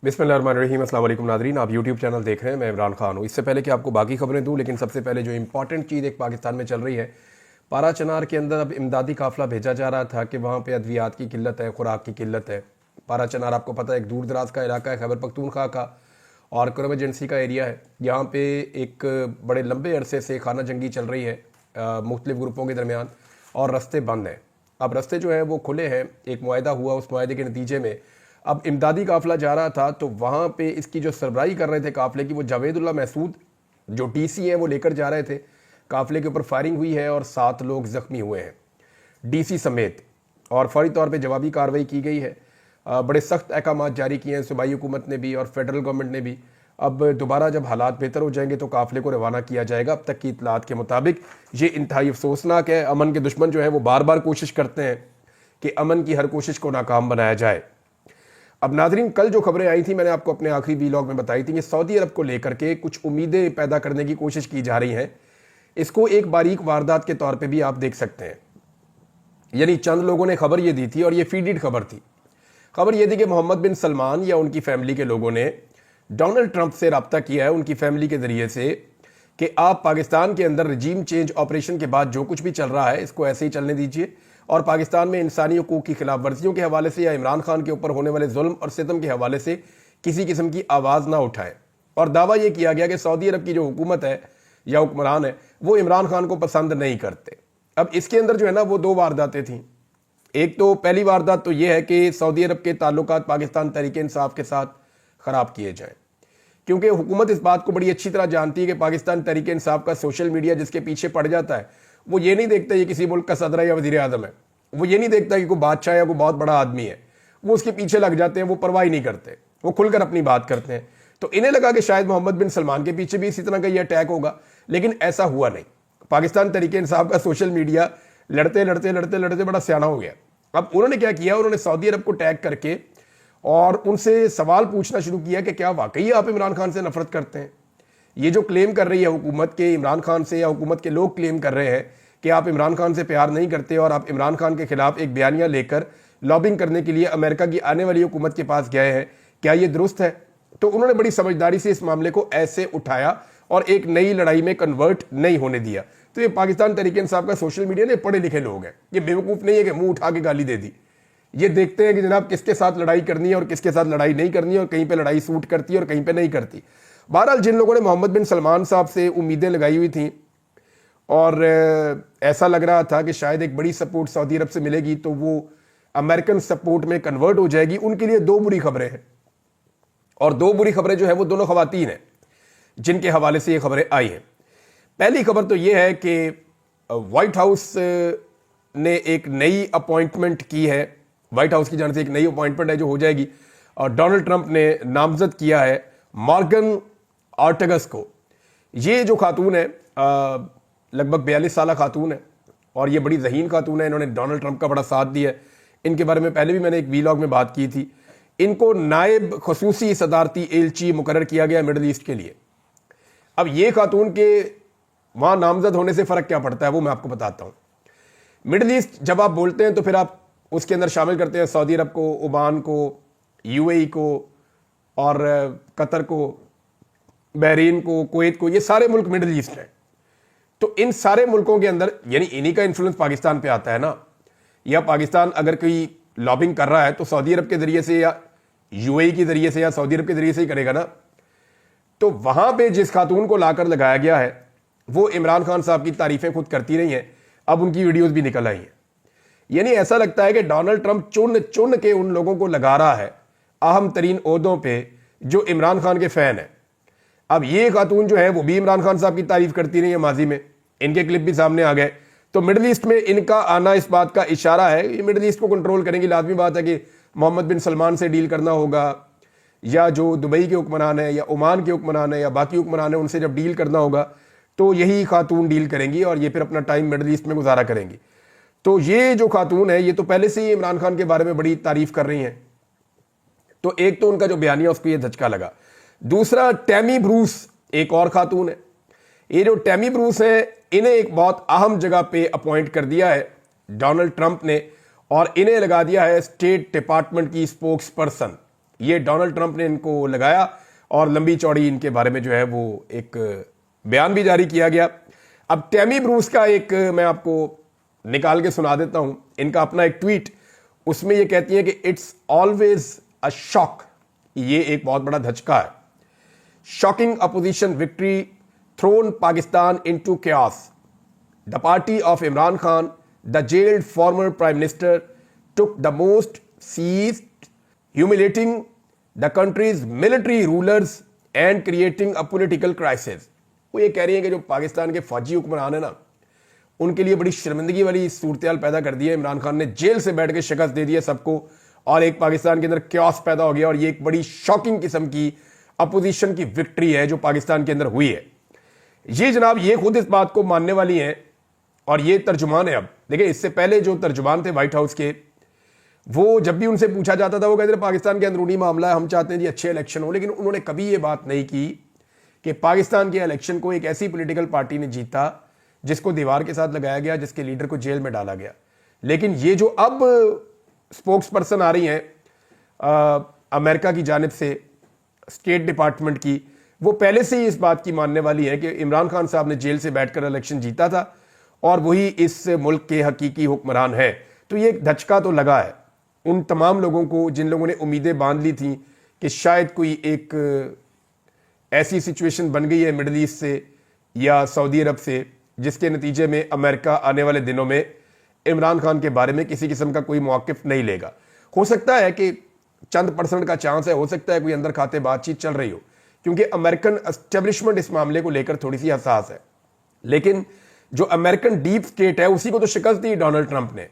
बिस्मिल्लाहिर्रहमानिर्रहीम। अस्सलाम वालेकुम नादरीन, आप यूट्यूब चैनल देख रहे हैं। मैं इमरान खान हूँ। इससे पहले कि आपको बाकी खबरें दूँ, लेकिन सबसे पहले जो इंपॉर्टेंट चीज़ एक पाकिस्तान में चल रही है, पारा चनार के अंदर अब इमदादी काफ़िला भेजा जा रहा था कि वहाँ पे अद्वियात की किल्लत है, खुराक की किल्लत है। पारा चनार आपको पता है एक दूर दराज का इलाका है, खैबर पख्तूनख्वा का और करब एजेंसी का एरिया है। यहाँ पे एक बड़े लंबे अरसे से खाना जंगी चल रही है मुख्तलिफ ग्रुपों के दरमियान और रस्ते बंद हैं। अब रस्ते जो हैं वो खुले हैं, एक मुआहदा हुआ, उस मुआहदे के नतीजे में अब इमदादी काफ़िला जा रहा था। तो वहाँ पे इसकी जो सरबराही कर रहे थे काफ़िले की, वो जावेदुल्ला महसूद जो डीसी हैं वो लेकर जा रहे थे। काफ़िले के ऊपर फायरिंग हुई है और 7 लोग ज़ख्मी हुए हैं, डीसी समेत, और फौरी तौर पे जवाबी कार्रवाई की गई है। बड़े सख्त अहकाम जारी किए हैं सूबाई हुकूमत ने भी और फेडरल गवर्नमेंट ने भी। अब दोबारा जब हालात बेहतर हो जाएंगे तो काफ़िले को रवाना किया जाएगा। अब तक की इतलात के मुताबिक ये इंतहाई अफसोसनाक है। अमन के दुश्मन जो है वो बार बार कोशिश करते हैं कि अमन की हर कोशिश को नाकाम बनाया जाए। अब नाजरीन, कल जो खबरें आई थी मैंने आपको अपने आखिरी वीलॉग में बताई थी कि सऊदी अरब को लेकर के कुछ उम्मीदें पैदा करने की कोशिश की जा रही हैं। इसको एक बारीक वारदात के तौर पे भी आप देख सकते हैं। यानी चंद लोगों ने खबर ये दी थी और ये फीडेड खबर थी। खबर ये थी कि मोहम्मद बिन सलमान या उनकी फैमिली के लोगों ने डोनाल्ड ट्रंप से रब्ता किया है उनकी फैमिली के जरिए से कि आप पाकिस्तान के अंदर रजीम चेंज ऑपरेशन के बाद जो कुछ भी चल रहा है इसको ऐसे ही चलने दीजिए और पाकिस्तान में इंसानी हकूक की खिलाफ वर्जियों के हवाले से या इमरान खान के ऊपर होने वाले जुल्म और सितम के हवाले से किसी किस्म की आवाज़ ना उठाएं। और दावा यह किया गया कि सऊदी अरब की जो हुकूमत है या हुक्मरान है वो इमरान खान को पसंद नहीं करते। अब इसके अंदर जो है ना वो 2 वारदातें थीं। एक तो पहली वारदात तो ये है कि सऊदी अरब के ताल्लुकात पाकिस्तान तहरीक इंसाफ के साथ ख़राब किए जाएं, क्योंकि हुकूमत इस बात को बड़ी अच्छी तरह जानती है कि पाकिस्तान तहरीक इंसाफ का सोशल मीडिया जिसके पीछे पड़ जाता है वो ये नहीं देखता ये किसी मुल्क का सदर है या वज़ीर आज़म है, वो ये नहीं देखता कि कोई बादशाह या कोई बहुत बड़ा आदमी है, वो उसके पीछे लग जाते हैं, वो परवाह नहीं करते, वो खुलकर अपनी बात करते हैं। तो इन्हें लगा कि शायद मोहम्मद बिन सलमान के पीछे भी इसी तरह का ये अटैक होगा, लेकिन ऐसा हुआ नहीं। पाकिस्तान तहरीक इंसाफ का सोशल मीडिया लड़ते लड़ते लड़ते लड़ते बड़ा सियाना हो गया। अब उन्होंने क्या किया, उन्होंने सऊदी अरब को टैग करके और उनसे सवाल पूछना शुरू किया कि क्या वाकई आप इमरान खान से नफरत करते हैं। ये जो क्लेम कर रही है हुकूमत के इमरान खान से, या हुकूमत के लोग क्लेम कर रहे हैं कि आप इमरान खान से प्यार नहीं करते और आप इमरान खान के खिलाफ एक बयानिया लेकर लॉबिंग करने के लिए अमेरिका की आने वाली हुकूमत के पास गए हैं, क्या ये दुरुस्त है? तो उन्होंने बड़ी समझदारी से इस मामले को ऐसे उठाया और एक नई लड़ाई में कन्वर्ट नहीं होने दिया। तो ये पाकिस्तान तहरीक इंसाफ का सोशल मीडिया ने पढ़े लिखे लोग हैं, ये बेवकूफ़ नहीं है कि मुंह उठा के गाली दे दी। ये देखते हैं कि जनाब किसके साथ लड़ाई करनी है और किसके साथ लड़ाई नहीं करनी है, और कहीं पे लड़ाई सूट करती है और कहीं पे नहीं करती। बहरहाल जिन लोगों ने मोहम्मद बिन सलमान साहब से उम्मीदें लगाई हुई थी और ऐसा लग रहा था कि शायद एक बड़ी सपोर्ट सऊदी अरब से मिलेगी तो वो अमेरिकन सपोर्ट में कन्वर्ट हो जाएगी, उनके लिए 2 बुरी खबरें हैं। और 2 बुरी खबरें जो है वो दोनों खवातीन हैं जिनके हवाले से ये खबरें आई हैं। पहली खबर तो ये है कि व्हाइट हाउस ने एक नई अपॉइंटमेंट की है, व्हाइट हाउस की जाने से एक नई अपॉइंटमेंट है जो हो जाएगी, और डोनाल्ड ट्रंप ने नामजद किया है मॉर्गन ऑर्टेगस को। ये जो खातून है लगभग 42 साल खातून है और ये बड़ी ज़हीन खातून है। इन्होंने डोनाल्ड ट्रंप का बड़ा साथ दिया है। इनके बारे में पहले भी मैंने एक वीलॉग में बात की थी। इनको नायब खसूसी सदारती एलची मुकर्रर किया गया मिडल ईस्ट के लिए। अब ये खातून के वहाँ नामजद होने से फ़र्क क्या पड़ता है वो मैं आपको बताता हूँ। मिडल ईस्ट जब आप बोलते हैं तो फिर आप उसके अंदर शामिल करते हैं सऊदी अरब को, ओमान को, यूएई को और कतर को, बहरीन को, कुवैत को। ये सारे मुल्क मिडल ईस्ट हैं। तो इन सारे मुल्कों के अंदर यानी इन्हीं का इन्फ्लुएंस पाकिस्तान पे आता है ना। या पाकिस्तान अगर कोई लॉबिंग कर रहा है तो सऊदी अरब के जरिए से या यूएई के जरिए से या सऊदी अरब के जरिए से ही करेगा ना। तो वहां पे जिस खातून को लाकर लगाया गया है वो इमरान खान साहब की तारीफें खुद करती रही हैं, अब उनकी वीडियोस भी निकल आई हैं। यानी ऐसा लगता है कि डोनाल्ड ट्रंप चुन चुन के उन लोगों को लगा रहा है अहम तरीन ओहदों पे जो इमरान खान के फैन है। अब ये खातून जो है वो भी इमरान खान साहब की तारीफ करती रही है माजी में, इनके क्लिप भी सामने आ गए। तो मिडल ईस्ट में इनका आना इस बात का इशारा है, ये मिडल ईस्ट को कंट्रोल करेंगी। लाजमी बात है कि मोहम्मद बिन सलमान से डील करना होगा, या जो दुबई के हुक्मरान है या ओमान के हुक्मरान है या बाकी हुक्मरान है उनसे जब डील करना होगा तो यही खातून डील करेंगी और ये फिर अपना टाइम मिडल ईस्ट में गुजारा करेंगी। तो ये जो खातून है ये तो पहले से ही इमरान खान के बारे में बड़ी तारीफ कर रही हैं। तो एक तो उनका जो बयानिया उसको ये धचका लगा। दूसरा, टैमी ब्रूस एक और खातून है। ये जो टैमी ब्रूस है इन्हें एक बहुत अहम जगह पे अपॉइंट कर दिया है डोनाल्ड ट्रंप ने और इन्हें लगा दिया है स्टेट डिपार्टमेंट की स्पोक्स पर्सन। ये डोनाल्ड ट्रंप ने इनको लगाया और लंबी चौड़ी इनके बारे में जो है वो एक बयान भी जारी किया गया। अब टैमी ब्रूस का एक मैं आपको निकाल के सुना देता हूं, इनका अपना एक ट्वीट, उसमें ये कहती है कि इट्स ऑलवेज अ शॉक, ये एक बहुत बड़ा धचका है। Shocking opposition victory thrown Pakistan into chaos. The party of Imran Khan, the jailed former prime minister, took the most seized, humiliating the country's military rulers and creating a political crisis. वो ये कह रही है कि जो पाकिस्तान के फौजी हुक्मरान है ना, उनके लिए बड़ी शर्मिंदगी वाली सूरत पैदा कर दी है। इमरान खान ने जेल से बैठ के शिकस्त दे दी है सबको और एक पाकिस्तान के अंदर क्योस पैदा हो गया और ये एक बड़ी शॉकिंग किस्म की अपोजिशन की विक्ट्री है जो पाकिस्तान के अंदर हुई है। ये जनाब ये खुद इस बात को मानने वाली हैं और ये तर्जुमान है। अब देखिए, इससे पहले जो तर्जुमान थे व्हाइट हाउस के, वो जब भी उनसे पूछा जाता था वो कहते थे पाकिस्तान के अंदरूनी मामला है, हम चाहते हैं जी अच्छे इलेक्शन हो, लेकिन उन्होंने कभी ये बात नहीं की कि पाकिस्तान के इलेक्शन को एक ऐसी पॉलिटिकल पार्टी ने जीता जिसको दीवार के साथ लगाया गया, जिसके लीडर को जेल में डाला गया। लेकिन ये जो अब स्पोक्स पर्सन आ रही हैं अमेरिका की जानिब से, स्टेट डिपार्टमेंट की, वो पहले से ही इस बात की मानने वाली है कि इमरान खान साहब ने जेल से बैठकर इलेक्शन जीता था और वही इस मुल्क के हकीकी हुक्मरान है। तो ये एक धचका तो लगा है उन तमाम लोगों को जिन लोगों ने उम्मीदें बांध ली थी कि शायद कोई एक ऐसी सिचुएशन बन गई है मिडल ईस्ट से या सऊदी अरब से जिसके नतीजे में अमेरिका आने वाले दिनों में इमरान खान के बारे में किसी किस्म का कोई मौक़िफ़ नहीं लेगा। हो सकता है कि चंद % का चांस है, हो सकता है कोई अंदर खाते बातचीत चल रही हो, क्योंकि अमेरिकन एस्टेब्लिशमेंट इस मामले को लेकर थोड़ी सी हसास है। लेकिन जो अमेरिकन डीप स्टेट है उसी को तो शिकस्त दी डोनाल्ड ट्रंप ने,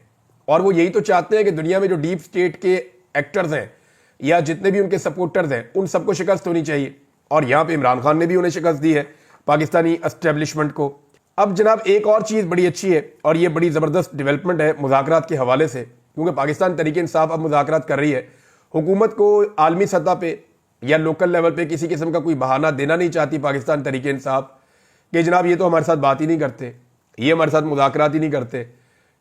और वो यही तो चाहते हैं कि दुनिया में जो डीप स्टेट के एक्टर्स हैं या जितने भी उनके सपोर्टर्स हैं उन सबको शिकस्त होनी चाहिए, और यहां पे इमरान खान ने भी उन्हें शिकस्त दी है पाकिस्तानी एस्टेब्लिशमेंट को। अब जनाब एक और चीज़ बड़ी अच्छी है और ये बड़ी ज़बरदस्त डेवलपमेंट है मुज़ाकरात के हवाले से, क्योंकि पाकिस्तान तहरीक इंसाफ अब मुज़ाकरात कर रही है। हुकूमत को आलमी सतह पे या लोकल लेवल पे किसी किस्म का कोई बहाना देना नहीं चाहती पाकिस्तान तहरीक इंसाफ कि जनाब ये तो हमारे साथ बात ही नहीं करते, ये हमारे साथ मुज़ाकरात ही नहीं करते,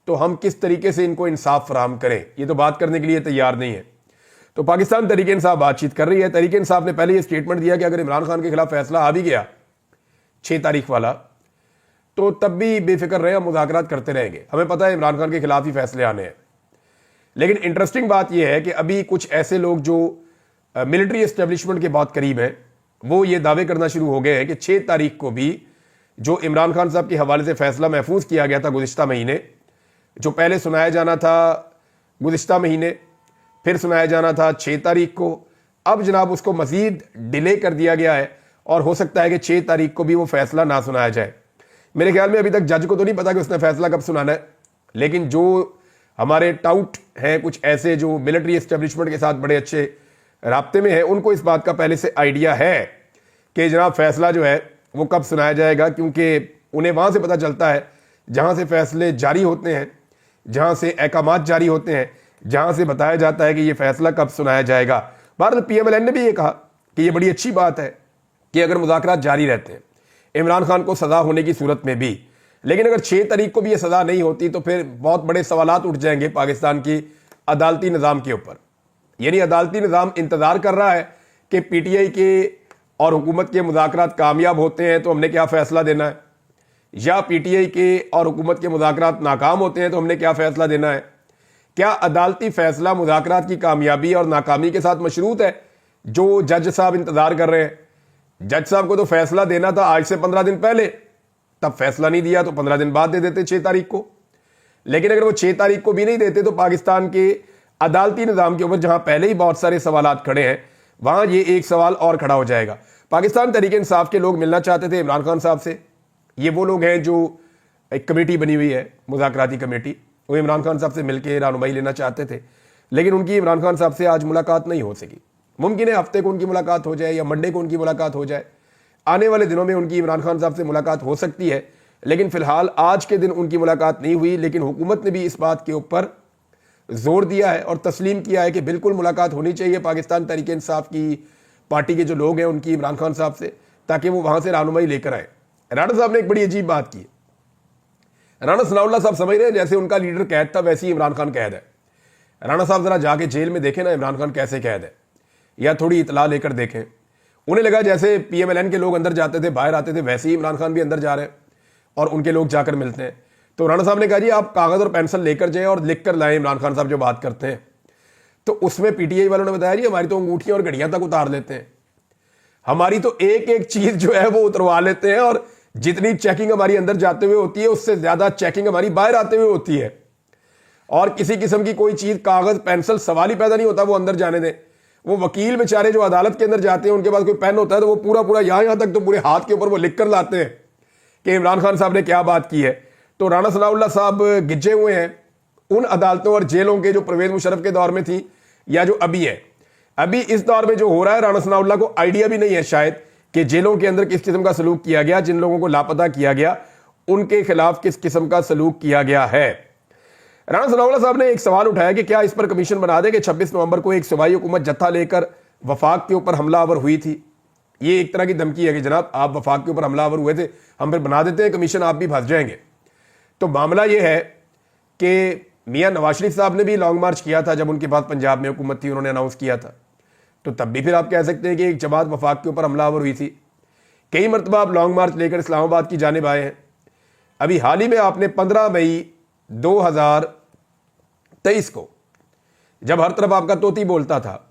तो हम किस तरीके से इनको इंसाफ फराहम करें, ये तो बात करने के लिए तैयार नहीं है। तो पाकिस्तान तहरीक इंसाफ बातचीत कर रही है। तहरीक इंसाफ ने पहले ये स्टेटमेंट दिया कि अगर इमरान खान के खिलाफ फैसला आ भी गया 6 तारीख वाला, तो तब भी बेफिक्र रहे, हम मुज़ाकरात करते रहेंगे, हमें पता है इमरान खान के खिलाफ ही फैसले आने हैं। लेकिन इंटरेस्टिंग बात यह है कि अभी कुछ ऐसे लोग जो मिलिट्री एस्टेब्लिशमेंट के बहुत करीब हैं वो ये दावे करना शुरू हो गए हैं कि 6 तारीख को भी जो इमरान खान साहब के हवाले से फैसला महफूज किया गया था गुज़िश्ता महीने, जो पहले सुनाया जाना था गुज़िश्ता महीने, फिर सुनाया जाना था 6 तारीख को, अब जनाब उसको मज़ीद डिले कर दिया गया है और हो सकता है कि 6 तारीख को भी वो फैसला ना सुनाया जाए। मेरे ख्याल में अभी तक जज को तो नहीं पता कि उसने फैसला कब सुनाना है, लेकिन जो हमारे टाउट हैं कुछ ऐसे जो मिलिट्री एस्टेब्लिशमेंट के साथ बड़े अच्छे राब्ते में हैं, उनको इस बात का पहले से आइडिया है कि जनाब फैसला जो है वो कब सुनाया जाएगा, क्योंकि उन्हें वहाँ से पता चलता है जहाँ से फैसले जारी होते हैं, जहाँ से अहकामात जारी होते हैं, जहाँ से बताया जाता है कि ये फैसला कब सुनाया जाएगा। बहरहाल PMLN ने भी ये कहा कि ये बड़ी अच्छी बात है कि अगर मुज़ाकरात जारी रहते हैं इमरान खान को सज़ा होने की सूरत में भी, लेकिन अगर 6 तारीख को भी ये सज़ा नहीं होती तो फिर बहुत बड़े सवालात उठ जाएंगे पाकिस्तान की अदालती निज़ाम के ऊपर। यानी अदालती निज़ाम इंतज़ार कर रहा है कि PTI के और हुकूमत के मुज़ाकरात कामयाब होते हैं तो हमने क्या फ़ैसला देना है, या PTI के और हुकूमत के मुज़ाकरात नाकाम होते हैं तो हमने क्या फ़ैसला देना है। क्या अदालती फ़ैसला मुज़ाकरात की कामयाबी और नाकामी के साथ मशरूत है जो जज साहब इंतज़ार कर रहे हैं? जज साहब को तो फैसला देना था आज से 15 दिन पहले, तब फैसला नहीं दिया तो 15 दिन बाद दे देते 6 तारीख को। लेकिन अगर वो 6 तारीख को भी नहीं देते तो पाकिस्तान के अदालती निज़ाम के ऊपर जहां पहले ही बहुत सारे सवालात खड़े हैं वहां ये एक सवाल और खड़ा हो जाएगा। पाकिस्तान तहरीक इंसाफ के लोग मिलना चाहते थे इमरान खान साहब से। ये वो लोग हैं जो एक कमेटी बनी हुई है मुज़ाकराती कमेटी, वो इमरान खान साहब से मिलकर रहनुमाई लेना चाहते थे, लेकिन उनकी इमरान खान साहब से आज मुलाकात नहीं हो सकी। मुमकिन है हफ्ते को उनकी मुलाकात हो जाए या मंडे को उनकी मुलाकात हो जाए, आने वाले दिनों में उनकी इमरान खान साहब से मुलाकात हो सकती है, लेकिन फिलहाल आज के दिन उनकी मुलाकात नहीं हुई। लेकिन हुकूमत ने भी इस बात के ऊपर जोर दिया है और तस्लीम किया है कि बिल्कुल मुलाकात होनी चाहिए पाकिस्तान तहरीक इंसाफ की पार्टी के जो लोग हैं उनकी इमरान खान साहब से, ताकि वो वहां से रहनुमाई लेकर आए। राणा साहब ने एक बड़ी अजीब बात की। राणा सनाउल्लाह साहब समझ रहे हैं जैसे उनका लीडर कैद था वैसे ही इमरान खान कैद है। राणा साहब जरा जाके जेल में देखें ना इमरान खान कैसे कैद है। या थोड़ी इतला लेकर देखें। उन्हें लगा जैसे PMLN के लोग अंदर जाते थे बाहर आते थे, वैसे ही इमरान खान भी अंदर जा रहे हैं और उनके लोग जाकर मिलते हैं। तो राणा साहब ने कहा जी आप कागज और पेंसिल लेकर जाएं और लिख कर लाएं इमरान खान साहब जो बात करते हैं। तो उसमें PTI वालों ने बताया जी हमारी तो अंगूठियां और घड़ियां तक उतार लेते हैं, हमारी तो एक एक चीज जो है वो उतरवा लेते हैं, और जितनी चेकिंग हमारी अंदर जाते हुए होती है उससे ज्यादा चेकिंग हमारी बाहर आते हुए होती है, और किसी किस्म की कोई चीज कागज पेंसिल सवाल ही पैदा नहीं होता वो अंदर जाने दें। वो वकील बेचारे जो अदालत के अंदर जाते हैं उनके पास कोई पेन होता है तो वो पूरा पूरा यहां तक तो पूरे हाथ के ऊपर वो लिख कर लाते हैं कि इमरान खान साहब ने क्या बात की है। तो राणा सनाउल्लाह साहब गिज्जे हुए हैं उन अदालतों और जेलों के जो परवेज मुशर्रफ के दौर में थी या जो अभी है। अभी इस दौर में जो हो रहा है, राणा सनाउल्लाह को आइडिया भी नहीं है शायद कि जेलों के अंदर किस किस्म का सलूक किया गया, जिन लोगों को लापता किया गया उनके खिलाफ किस किस्म का सलूक किया गया है। राणा सनाउल्लाह साहब ने एक सवाल उठाया कि क्या इस पर कमीशन बना दे कि 26 नवंबर को एक सूबाई हुकूमत जत्था लेकर वफाक के ऊपर हमलावर हुई थी। ये एक तरह की धमकी है कि जनाब आप वफाक के ऊपर हमलावर हुए थे, हम फिर बना देते हैं कमीशन, आप भी फंस जाएंगे। तो मामला यह है कि मियां नवाज शरीफ साहब ने भी लॉन्ग मार्च किया था जब उनके पास पंजाब में हुकूमत थी, उन्होंने अनाउंस किया था। तो तब भी फिर आप कह सकते हैं कि एक जमात वफाक के ऊपर हमलावर हुई थी। कई मरतबा आप लॉन्ग मार्च लेकर इस्लामाबाद की जानिब आए हैं। अभी हाल ही में आपने 15 मई 2023 को, जब हर तरफ आपका तोती बोलता था,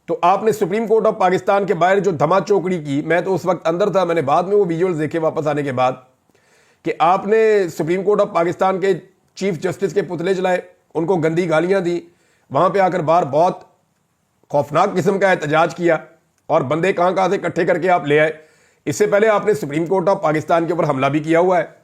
तो आपने सुप्रीम कोर्ट ऑफ पाकिस्तान के बाहर जो धमा चौकड़ी की, मैं तो उस वक्त अंदर था, मैंने बाद में वो विजुअल्स देखे वापस आने के बाद, कि आपने सुप्रीम कोर्ट ऑफ पाकिस्तान के चीफ जस्टिस के पुतले जलाए, उनको गंदी गालियां दी, वहां पे आकर बाहर बहुत खौफनाक किस्म का एहतजाज किया और बंदे कहां कहां से इकट्ठे करके आप ले आए। इससे पहले आपने सुप्रीम कोर्ट ऑफ पाकिस्तान के ऊपर हमला भी किया हुआ है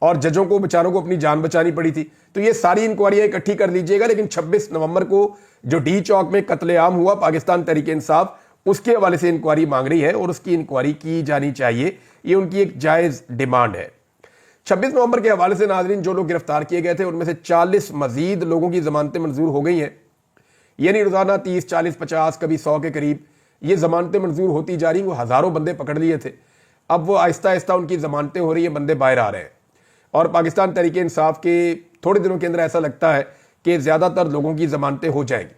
और जजों को बेचारों को अपनी जान बचानी पड़ी थी। तो ये सारी इंक्वायरियां इकट्ठी कर लीजिएगा। लेकिन 26 नवंबर को जो डी चौक में कत्लेआम हुआ, पाकिस्तान तहरीक इंसाफ उसके हवाले से इंक्वायरी मांग रही है और उसकी इंक्वायरी की जानी चाहिए, ये उनकी एक जायज डिमांड है। 26 नवंबर के हवाले से नाजरीन जो लोग गिरफ्तार किए गए थे उनमें से 40 मजीद लोगों की जमानतें मंजूर हो गई हैं। यानी रोजाना 30, 40, 50, कभी 100 के करीब ये जमानतें मंजूर होती जा रही। वो हजारों बंदे पकड़ लिए थे, अब वो आहिस्ता आहिस्ता उनकी जमानतें हो रही है, बंदे बाहर आ रहे हैं। और पाकिस्तान तहरीक इंसाफ के थोड़े दिनों के अंदर ऐसा लगता है कि ज्यादातर लोगों की जमानतें हो जाएंगी।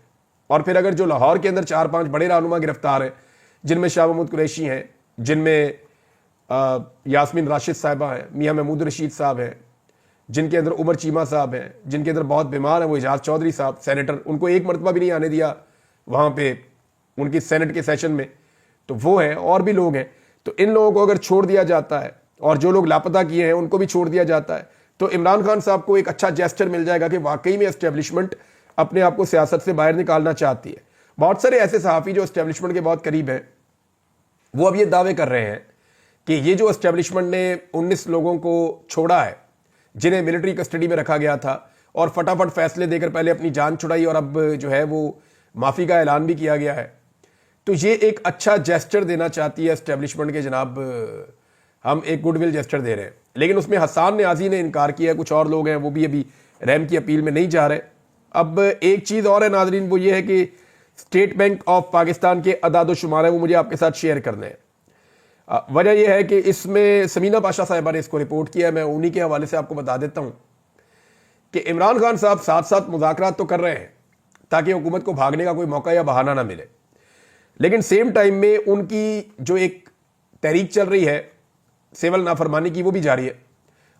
और फिर अगर जो लाहौर के अंदर 4-5 बड़े रहनुमा गिरफ्तार हैं, जिनमें शाह महमूद कुरैशी हैं, जिनमें यास्मीन राशिद साहिबा हैं, मियां महमूद रशीद साहब हैं, जिनके अंदर उमर चीमा साहब हैं, जिनके अंदर बहुत बीमार हैं वो एजाज चौधरी साहब सेनेटर, उनको एक मरतबा भी नहीं आने दिया वहां पे उनकी सेनेट के सेशन में, तो वो हैं। और भी लोग हैं। तो इन लोगों को अगर छोड़ दिया जाता है और जो लोग लापता किए हैं उनको भी छोड़ दिया जाता है, तो इमरान खान साहब को एक अच्छा जेस्चर मिल जाएगा कि वाकई में एस्टेब्लिशमेंट अपने आप को सियासत से बाहर निकालना चाहती है। बहुत सारे ऐसे सहाफ़ी जो एस्टेब्लिशमेंट के बहुत करीब हैं वो अब ये दावे कर रहे हैं कि ये जो एस्टेब्लिशमेंट ने 19 लोगों को छोड़ा है जिन्हें मिलिट्री कस्टडी में रखा गया था और फटाफट फैसले देकर पहले अपनी जान छुड़ाई और अब जो है वो माफ़ी का ऐलान भी किया गया है, तो ये एक अच्छा जेस्चर देना चाहती है एस्टेब्लिशमेंट के जनाब हम एक गुडविल जेस्चर दे रहे हैं। लेकिन उसमें हसन न्याजी ने इनकार किया, कुछ और लोग हैं वो भी अभी रहम की अपील में नहीं जा रहे। अब एक चीज़ और है नाजरीन, वो ये है कि स्टेट बैंक ऑफ पाकिस्तान के अदाद शुमार है वो मुझे आपके साथ शेयर करने हैं। वजह यह है कि इसमें समीना पाशा साहिबा ने इसको रिपोर्ट किया, मैं उन्हीं के हवाले से आपको बता देता हूं कि इमरान खान साहब साथ साथ मुज़ाकरात तो कर रहे हैं ताकि हुकूमत को भागने का कोई मौका या बहाना ना मिले, लेकिन सेम टाइम में उनकी जो एक तहरीक चल रही है सिविल नाफरमानी की वो भी जारी है।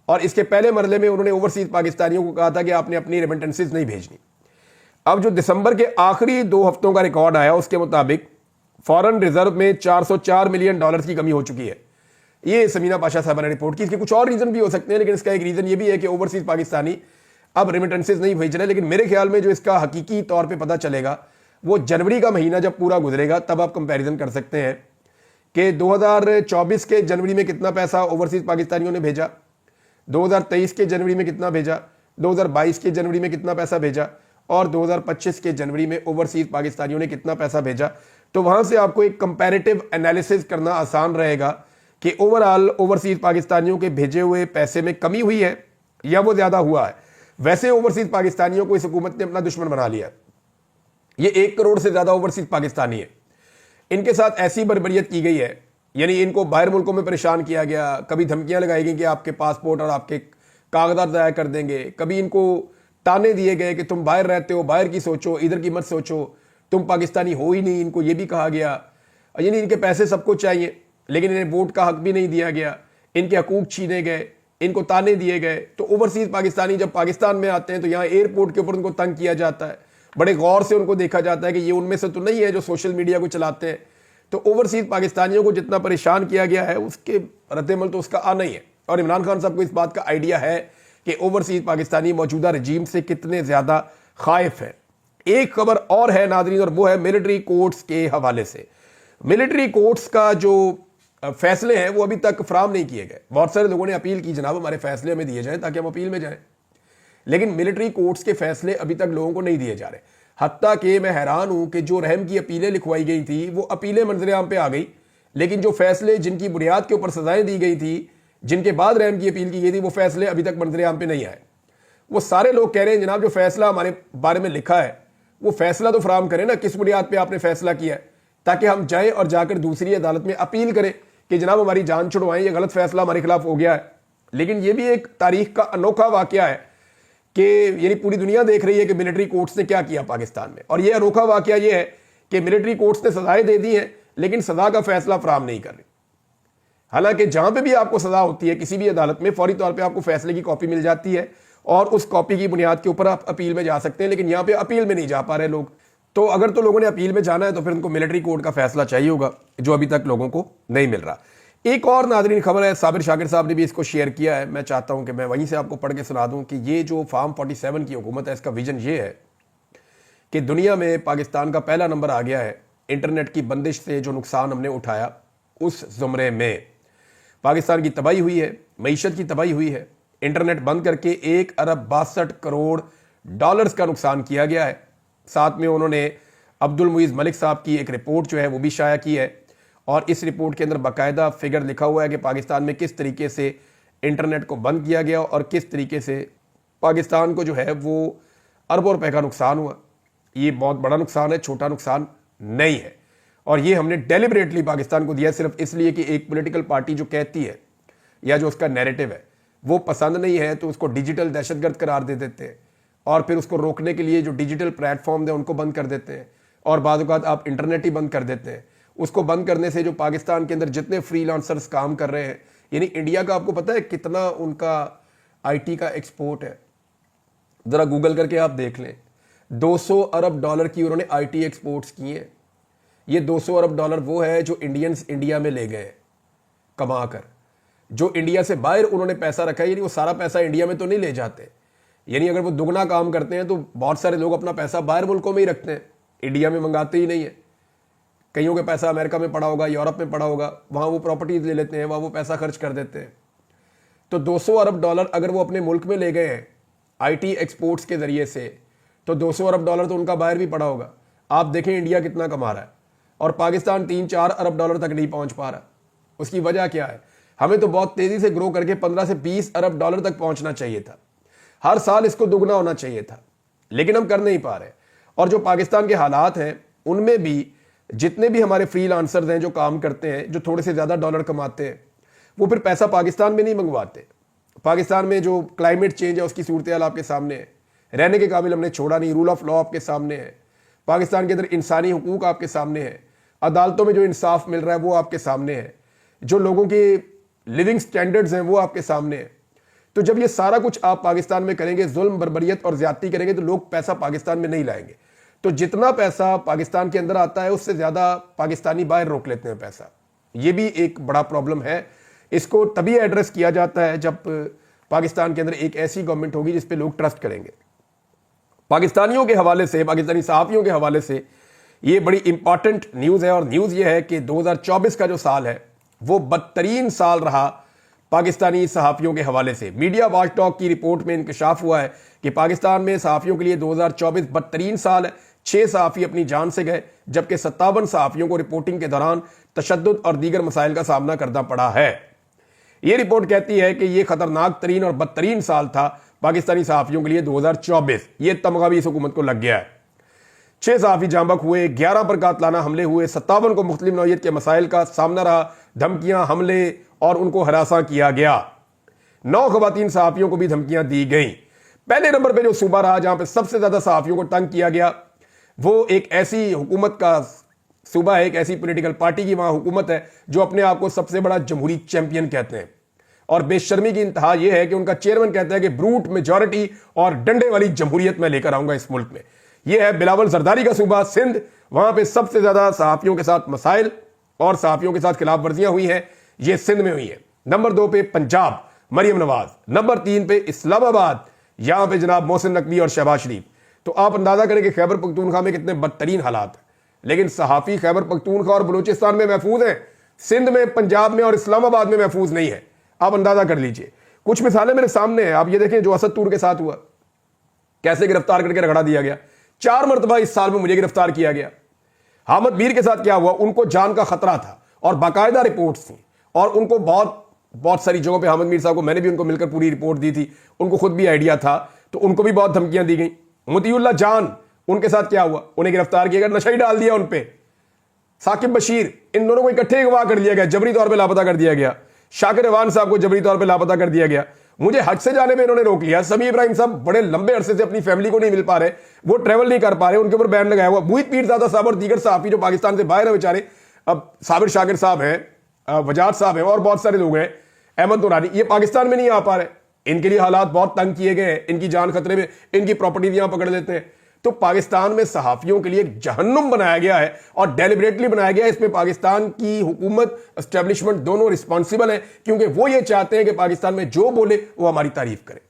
और इसके पहले मरले में उन्होंने ओवरसीज पाकिस्तानियों को कहा था कि आपने अपनी रेमिटेंसेज नहीं भेजनी। अब जो दिसंबर के आखिरी 2 हफ्तों का रिकॉर्ड आया उसके मुताबिक फॉरेन रिजर्व में $404 मिलियन की कमी हो चुकी है। ये समीना पाशा साहब ने रिपोर्ट की। इसके कुछ और रीजन भी हो सकते हैं, लेकिन इसका एक रीजन ये भी है कि ओवरसीज पाकिस्तानी अब रेमिटेंसेज नहीं भेज रहे। लेकिन मेरे ख्याल में जो इसका हकीकी तौर पे पता चलेगा वो जनवरी का महीना जब पूरा गुजरेगा, तब आप कंपैरिजन कर सकते हैं कि 2024 के जनवरी में कितना पैसा ओवरसीज पाकिस्तानियों ने भेजा, 2023 के जनवरी में कितना भेजा, 2022 के जनवरी में कितना पैसा भेजा और 2025 के जनवरी में ओवरसीज पाकिस्तानियों ने कितना पैसा भेजा। तो वहां से आपको एक कंपैरेटिव एनालिसिस करना आसान रहेगा कि ओवरऑल ओवरसीज पाकिस्तानियों के भेजे हुए पैसे में कमी हुई है या वो ज्यादा हुआ है। वैसे ओवरसीज पाकिस्तानियों को इस हुकूमत ने अपना दुश्मन बना लिया। ये 1 करोड़ से ज्यादा ओवरसीज पाकिस्तानी है। इनके साथ ऐसी बर्बरियत की गई है, यानी इनको बाहर मुल्कों में परेशान किया गया, कभी धमकियां लगाई गई कि आपके पासपोर्ट और आपके कागजात ज़ाया कर देंगे, कभी इनको ताने दिए गए कि तुम बाहर रहते हो, बाहर की सोचो, इधर की मत सोचो, तुम पाकिस्तानी हो ही नहीं, इनको ये भी कहा गया, यानी इनके पैसे सबको चाहिए लेकिन इन्हें वोट का हक भी नहीं दिया गया, इनके हकूक छीने गए, इनको ताने दिए गए। तो ओवरसीज पाकिस्तानी जब पाकिस्तान में आते हैं तो यहाँ एयरपोर्ट के ऊपर उनको तंग किया जाता है, बड़े गौर से उनको देखा जाता है कि ये उनमें से तो नहीं है जो सोशल मीडिया को चलाते हैं। तो ओवरसीज पाकिस्तानियों को जितना परेशान किया गया है उसके रद्देमल तो उसका आना ही है। और इमरान खान साहब को इस बात का आइडिया है कि ओवरसीज पाकिस्तानी मौजूदा रजीम से कितने ज्यादा खाइफ है। एक खबर और है नादरीन, और वो है मिलिट्री कोर्ट्स के हवाले से। मिलिट्री कोर्ट्स का जो फैसले हैं वो अभी तक फराम नहीं किए गए। बहुत सारे लोगों ने अपील की, जनाब हमारे फैसले हमें दिए जाएं ताकि हम अपील में जाएं, लेकिन मिलिट्री कोर्ट्स के फैसले अभी तक लोगों को नहीं दिए जा रहे। हत्ता कि मैं हैरान हूं कि जो रहम की अपीलें लिखवाई गई थी वो अपीलें मंजरेआम पे आ गई, लेकिन जो फैसले जिनकी बुनियाद के ऊपर सजाएं दी गई थी, जिनके बाद रहम की अपील की गई थी, वो फैसले अभी तक मंजरेआम पे नहीं आए। वो सारे लोग कह रहे हैं जनाब जो फैसला हमारे बारे में लिखा है वो फैसला तो फराम करें ना, किस बुनियाद पे आपने फैसला किया है, ताकि हम जाएं और जाकर दूसरी अदालत में अपील करें कि जनाब हमारी जान छुड़वाएं, ये गलत फैसला हमारे खिलाफ हो गया है। लेकिन ये भी एक तारीख का अनोखा वाकया है कि यानी पूरी दुनिया देख रही है कि मिलिट्री कोर्ट्स ने क्या किया पाकिस्तान में, और यह अनोखा वाकया यह है कि मिलिट्री कोर्ट्स ने सजाएं दे दी हैं लेकिन सजा का फैसला फराम नहीं कर रही। हालांकि जहां पे भी आपको सजा होती है किसी भी अदालत में, फौरी तौर पे आपको फैसले की कॉपी मिल जाती है और उस कॉपी की बुनियाद के ऊपर आप अपील में जा सकते हैं, लेकिन यहां पे अपील में नहीं जा पा रहे लोग। तो अगर तो लोगों ने अपील में जाना है तो फिर उनको मिलिट्री कोर्ट का फैसला चाहिए होगा, जो अभी तक लोगों को नहीं मिल रहा। एक और नाज़रीन खबर है, साबिर शाकिर साहब ने भी इसको शेयर किया है, मैं चाहता हूं कि मैं वहीं से आपको पढ़ के सुना दूं कि ये जो फार्म 47 की हुकूमत है, इसका विजन ये है कि दुनिया में पाकिस्तान का पहला नंबर आ गया है इंटरनेट की बंदिश से जो नुकसान हमने उठाया उस जुमरे में। पाकिस्तान की तबाही हुई है, मईशत की तबाही हुई है, इंटरनेट बंद करके 1 अरब 62 करोड़ डॉलर्स का नुकसान किया गया है। साथ में उन्होंने अब्दुल मुईज़ मलिक साहब की एक रिपोर्ट जो है वो भी शाया की है, और इस रिपोर्ट के अंदर बाकायदा फिगर लिखा हुआ है कि पाकिस्तान में किस तरीके से इंटरनेट को बंद किया गया और किस तरीके से पाकिस्तान को जो है वो अरबों रुपए का नुकसान हुआ। ये बहुत बड़ा नुकसान है, छोटा नुकसान नहीं है, और ये हमने डेलिबरेटली पाकिस्तान को दिया सिर्फ इसलिए कि एक पॉलिटिकल पार्टी जो कहती है या जो उसका नैरेटिव है वो पसंद नहीं है तो उसको डिजिटल दहशतगर्द करार दे देते हैं, और फिर उसको रोकने के लिए जो डिजिटल प्लेटफॉर्म है उनको बंद कर देते हैं, और बाद औक़ात आप इंटरनेट ही बंद कर देते हैं। उसको बंद करने से जो पाकिस्तान के अंदर जितने फ्रीलांसर्स काम कर रहे हैं, यानी इंडिया का आपको पता है कितना उनका आईटी का एक्सपोर्ट है, जरा गूगल करके आप देख लें। 200 अरब डॉलर की उन्होंने आईटी एक्सपोर्ट्स किए हैं। ये 200 अरब डॉलर वो है जो इंडियंस इंडिया में ले गए कमा कर, जो इंडिया से बाहर उन्होंने पैसा रखा है, यानी वो सारा पैसा इंडिया में तो नहीं ले जाते, यानी अगर वो दुगना काम करते हैं तो बहुत सारे लोग अपना पैसा बाहर मुल्कों में ही रखते हैं, इंडिया में मंगाते ही नहीं है। कईयों के पैसा अमेरिका में पड़ा होगा, यूरोप में पड़ा होगा, वहाँ वो प्रॉपर्टीज ले लेते हैं, वहाँ वो पैसा खर्च कर देते हैं। तो 200 अरब डॉलर अगर वो अपने मुल्क में ले गए हैं आईटी एक्सपोर्ट्स के जरिए से, तो 200 अरब डॉलर तो उनका बाहर भी पड़ा होगा। आप देखें इंडिया कितना कमा रहा है और पाकिस्तान 3-4 अरब डॉलर तक नहीं पहुँच पा रहा। उसकी वजह क्या है? हमें तो बहुत तेज़ी से ग्रो करके 15 से 20 अरब डॉलर तक पहुँचना चाहिए था, हर साल इसको दुगना होना चाहिए था, लेकिन हम कर नहीं पा रहे। और जो पाकिस्तान के हालात हैं उनमें भी जितने भी हमारे फ्रीलांसर्स हैं जो काम करते हैं, जो थोड़े से ज़्यादा डॉलर कमाते हैं, वो फिर पैसा पाकिस्तान में नहीं मंगवाते। पाकिस्तान में जो क्लाइमेट चेंज है उसकी सूरत हाल आपके सामने है, रहने के काबिल हमने छोड़ा नहीं, रूल ऑफ लॉ आपके सामने है, पाकिस्तान के अंदर इंसानी हुकूक आपके सामने है, अदालतों में जो इंसाफ मिल रहा है वो आपके सामने है, जो लोगों के लिविंग स्टैंडर्ड्स हैं वो आपके सामने है। तो जब ये सारा कुछ आप पाकिस्तान में करेंगे, जुल्म बर्बरियत और ज्यादती करेंगे, तो लोग पैसा पाकिस्तान में नहीं लाएंगे। तो जितना पैसा पाकिस्तान के अंदर आता है उससे ज्यादा पाकिस्तानी बाहर रोक लेते हैं पैसा। ये भी एक बड़ा प्रॉब्लम है। इसको तभी एड्रेस किया जाता है जब पाकिस्तान के अंदर एक ऐसी गवर्नमेंट होगी जिस पे लोग ट्रस्ट करेंगे। पाकिस्तानियों के हवाले से, पाकिस्तानी सहाफियों के हवाले से ये बड़ी इंपॉर्टेंट न्यूज़ है, और न्यूज़ ये है कि 2024 का जो साल है वो बदतरीन साल रहा पाकिस्तानी सहाफियों के हवाले से। मीडिया वॉचडॉग की रिपोर्ट में इंकशाफ हुआ है कि पाकिस्तान में सहाफियों के लिए 2024 बदतरीन साल है। 6 सहाफ़ी अपनी जान से गए, जबकि 57 सहाफ़ियों को रिपोर्टिंग के दौरान तशद्दुद और दीगर मसाइल का सामना करना पड़ा है। यह रिपोर्ट कहती है कि यह खतरनाक तरीन और बदतरीन साल था पाकिस्तानी सहाफ़ियों के लिए 2024। ये तमगा भी इस हुकूमत को लग गया है। 6 सहाफ़ी जांबक हुए, 11 पर कातलाना हमले हुए, 57 को मुख्तलिफ नौइयत के मसाइल का सामना रहा, धमकियां, हमले और उनको हरासा किया गया। 9 ख़वातीन सहाफ़ियों को भी धमकियां दी गई। पहले नंबर पर जो सूबा रहा जहां पर सबसे ज्यादा सहाफ़ियों को तंग किया गया वो एक ऐसी हुकूमत का सूबा है, एक ऐसी पॉलिटिकल पार्टी की वहां हुकूमत है जो अपने आप को सबसे बड़ा जमहूरी चैंपियन कहते हैं। और बेशर्मी की इंतहा यह है कि उनका चेयरमैन कहता है कि ब्रूट मेजॉरिटी और डंडे वाली जमहूरियत मैं लेकर आऊंगा इस मुल्क में। यह है बिलावल जरदारी का सूबा सिंध। वहां पे सबसे ज्यादा सहाफियों के साथ मसाइल और सहाफियों के साथ खिलाफ वर्जियां हुई हैं, ये सिंध में हुई है। नंबर 2 पे पंजाब, मरियम नवाज। नंबर 3 पे इस्लामाबाद, यहां पे जनाब मोहसिन नकवी और शहबाज शरीफ। तो आप अंदाजा करें कि खैबर पख्तूनख्वा में कितने बदतरीन हालात हैं। लेकिन सहाफी खैबर पख्तूनख्वा और बलूचिस्तान में महफूज हैं, सिंध में, पंजाब में और इस्लामाबाद में महफूज नहीं है। आप अंदाजा कर लीजिए। कुछ मिसालें मेरे सामने हैं, आप ये देखें जो असद तूर के साथ हुआ, कैसे गिरफ्तार करके रगड़ा दिया गया। 4 मरतबा इस साल में मुझे गिरफ्तार किया गया। हामिद मीर के साथ क्या हुआ, उनको जान का खतरा था और बाकायदा रिपोर्ट्स थी और उनको बहुत सारी जगहों पे हामिद मीर साहब को मैंने भी उनको मिलकर पूरी रिपोर्ट दी थी, उनको खुद भी आइडिया था, तो उनको भी बहुत धमकियां दी गई। मोतीउल्लाह जान, उनके साथ क्या हुआ, उन्हें गिरफ्तार किया गया, नशा ही डाल दिया उन पे। साकिब बशीर, इन दोनों को इकट्ठे अगवा कर लिया गया, जबरी तौर पर लापता कर दिया गया। शाकिर रवान साहब को जबरी तौर पर लापता कर दिया गया, मुझे हज से जाने में इन्होंने रोक लिया। समी इब्राहिम साहब बड़े लंबे अरसे से अपनी फैमिली को नहीं मिल पा रहे, वो ट्रेवल नहीं कर पा रहे, उनके ऊपर बैन लगाया हुआ। मुहित पीरजादा साहब और दीगर सहाफी जो पाकिस्तान से बाहर है बेचारे, अब साबिर शाकिर साहब हैं, वजाद साहब हैं और बहुत सारे लोग हैं, अहमद दुरानी, ये पाकिस्तान में नहीं आ पा रहे। इनके लिए हालात बहुत तंग किए गए हैं, इनकी जान खतरे में, इनकी प्रॉपर्टी यहां पकड़ लेते हैं। तो पाकिस्तान में सहाफियों के लिए एक जहन्नुम बनाया गया है और डेलिबरेटली बनाया गया है। इसमें पाकिस्तान की हुकूमत, एस्टेब्लिशमेंट दोनों रिस्पॉन्सिबल है, क्योंकि वो ये चाहते हैं कि पाकिस्तान में जो बोले वो हमारी तारीफ करे,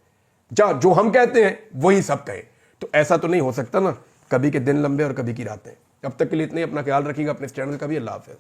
जो हम कहते हैं वही सब कहें। तो ऐसा तो नहीं हो सकता ना, कभी के दिन लंबे और कभी की रातें। अब तक के लिए इतने, अपना ख्याल रखिएगा, अपने इस चैनल का भी। अल्लाह हाफ़िज़।